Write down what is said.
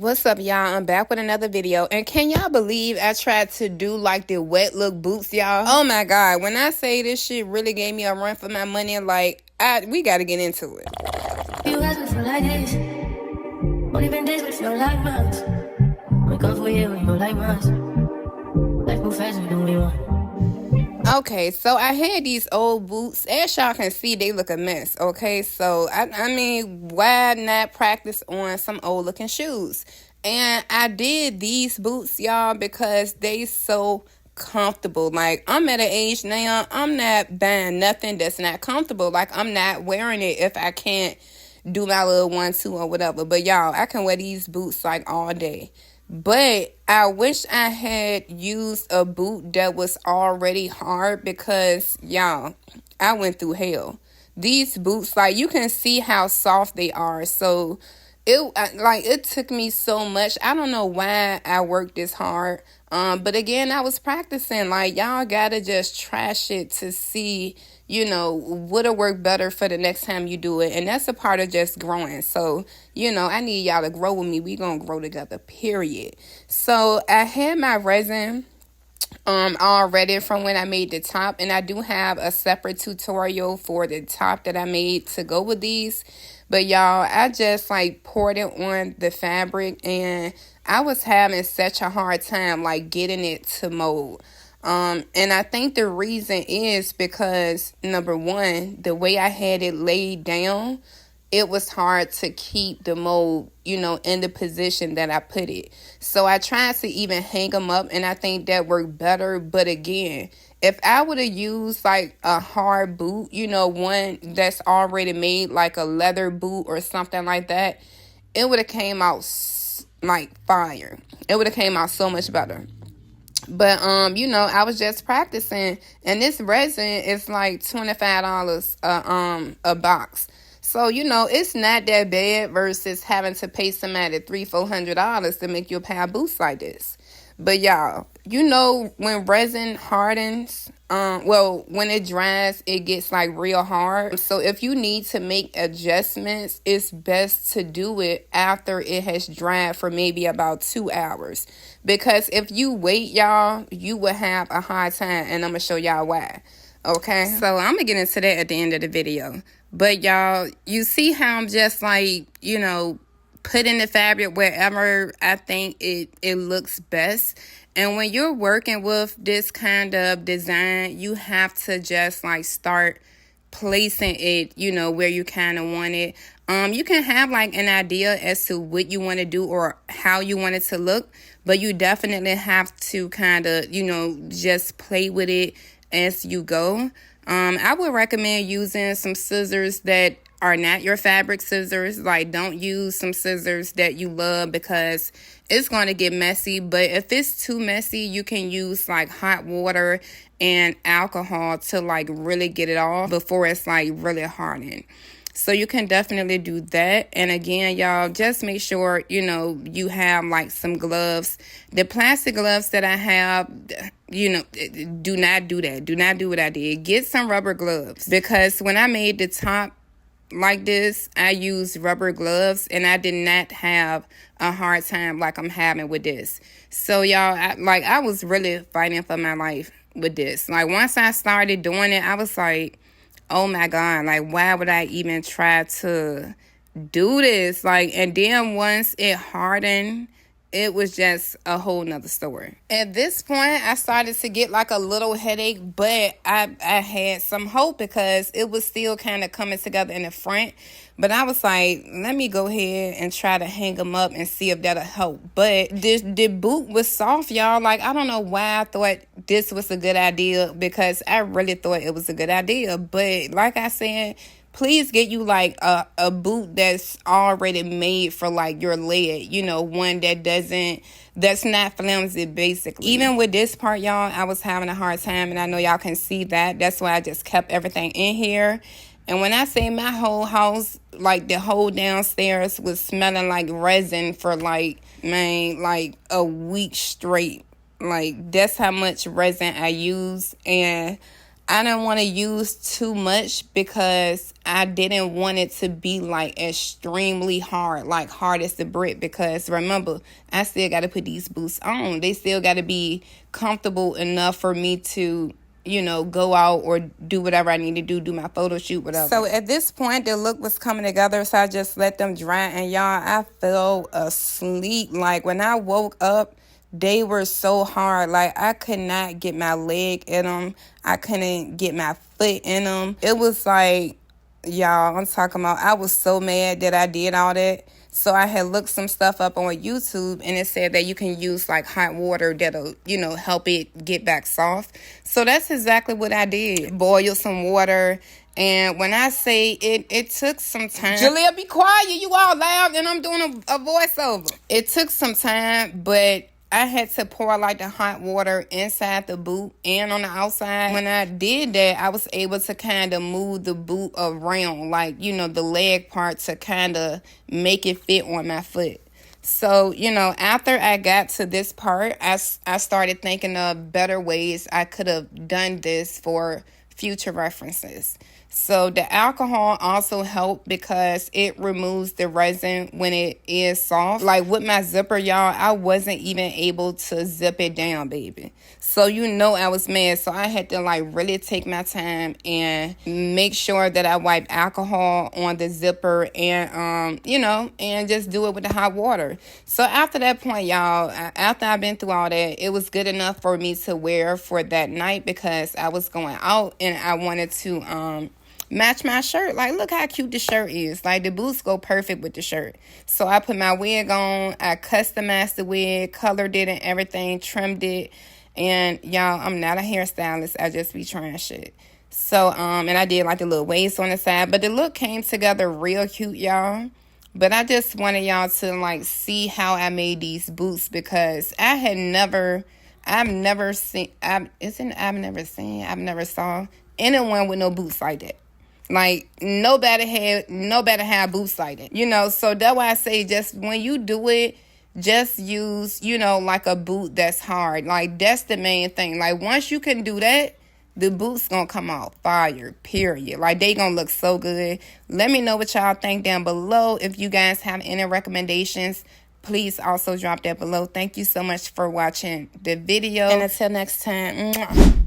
What's up, y'all? I'm back with another video. And can y'all believe I tried to do like the wet look boots, y'all? Oh my god, when I say this shit really gave me a run for my money, like we gotta get into it. You guys would feel like this. Only been days would feel like months. Wake up for you, we feel like months. Like move fast, we do what we want. Okay, so I had these old boots. As y'all can see, they look a mess, okay? So, I mean, why not practice on some old looking shoes? And I did these boots, y'all, because they so comfortable. Like, I'm at an age now, I'm not buying nothing that's not comfortable. Like, I'm not wearing it if I can't do my little 1-2 or whatever. But, y'all, I can wear these boots, like, all day. But I wish I had used a boot that was already hard because, y'all, I went through hell. These boots, like, you can see how soft they are. So, it took me so much. I don't know why I worked this hard. But again, I was practicing. Like, y'all gotta just trash it to see, what'll work better for the next time you do it. And that's a part of just growing. So, I need y'all to grow with me. We gonna grow together, period. So, I had my resin already from when I made the top. And I do have a separate tutorial for the top that I made to go with these. But y'all, I just like poured it on the fabric and I was having such a hard time like getting it to mold. And I think the reason is because, number one, the way I had it laid down, it was hard to keep the mold, in the position that I put it. So I tried to even hang them up, and I think that worked better. But again, if I would have used like a hard boot, one that's already made, like a leather boot or something like that, it would have came out like fire. It would have came out so much better. But, I was just practicing, and this resin is like $25 a box. So, it's not that bad versus having to pay somebody $300-400 to make you a pair of boots like this. But y'all, when resin hardens, when it dries, it gets like real hard. So if you need to make adjustments, it's best to do it after it has dried for maybe about 2 hours. Because if you wait, y'all, you will have a hard time, and I'm going to show y'all why. Okay, so I'm going to get into that at the end of the video. But y'all, you see how I'm just like, putting the fabric wherever I think it looks best. And when you're working with this kind of design, you have to just like start placing it, where you kind of want it. You can have like an idea as to what you want to do or how you want it to look, but you definitely have to kind of, just play with it as you go. I would recommend using some scissors that are not your fabric scissors. Like, don't use some scissors that you love because it's going to get messy. But if it's too messy, you can use like hot water and alcohol to like really get it off before it's like really hardened. So you can definitely do that. And again, y'all, just make sure, you have like some gloves. The plastic gloves that I have, do not do that. Do not do what I did. Get some rubber gloves, because when I made the top like this, I used rubber gloves and I did not have a hard time like I'm having with this. So y'all, I was really fighting for my life with this. Like, once I started doing it, I was like, oh my God, like, why would I even try to do this? Like, and then once it hardened, it was just a whole nother story. At this point, I started to get like a little headache, but I had some hope because it was still kind of coming together in the front. But I was like, let me go ahead and try to hang them up and see if that'll help. But the boot was soft, y'all. Like, I don't know why I thought this was a good idea, because I really thought it was a good idea. But like I said, please get you like a boot that's already made for like your leg, one that's not flimsy, basically. Even with this part, y'all, I was having a hard time, and I know y'all can see that. That's why I just kept everything in here. And when I say my whole house, like the whole downstairs was smelling like resin for like a week straight. Like, that's how much resin I use. And I didn't want to use too much because I didn't want it to be like extremely hard, like hard as the brick. Because remember, I still got to put these boots on. They still got to be comfortable enough for me to, you know, go out or do whatever I need to do my photo shoot, whatever. So at this point, the look was coming together, so I just let them dry. And y'all, I fell asleep. Like when I woke up, they were so hard. Like I could not get my leg in them. I couldn't get my foot in them. It was like, y'all, I'm talking about, I was so mad that I did all that. So I had looked some stuff up on YouTube, and it said that you can use like hot water that'll, you know, help it get back soft. So that's exactly what I did. Boil some water. And when I say it took some time. Jalea, be quiet. You all loud, and I'm doing a voiceover. It took some time, but I had to pour like the hot water inside the boot and on the outside. When I did that, I was able to kind of move the boot around, like, you know, the leg part to kind of make it fit on my foot. So, you know, after I got to this part, I started thinking of better ways I could have done this for future references. So the alcohol also helped because it removes the resin when it is soft. Like with my zipper, y'all, I wasn't even able to zip it down, baby. So you know I was mad. So I had to like really take my time and make sure that I wipe alcohol on the zipper and, you know, and just do it with the hot water. So after that point, y'all, after I've been through all that, it was good enough for me to wear for that night because I was going out and I wanted to, match my shirt. Like, look how cute the shirt is. Like, the boots go perfect with the shirt. So I put my wig on. I customized the wig, colored it and everything, trimmed it. And y'all, I'm not a hairstylist. I just be trying shit. So, and I did like the little waist on the side. But the look came together real cute, y'all. But I just wanted y'all to like see how I made these boots because I've never saw anyone with no boots like that. Like nobody had boots like that, you know. So that's why I say just when you do it, just use, you know, like a boot that's hard. Like that's the main thing. Like once you can do that, the boots gonna come out fire, period. Like they gonna look so good. Let me know what y'all think down below. If you guys have any recommendations, please also drop that below. Thank you so much for watching the video. And until next time. Mwah.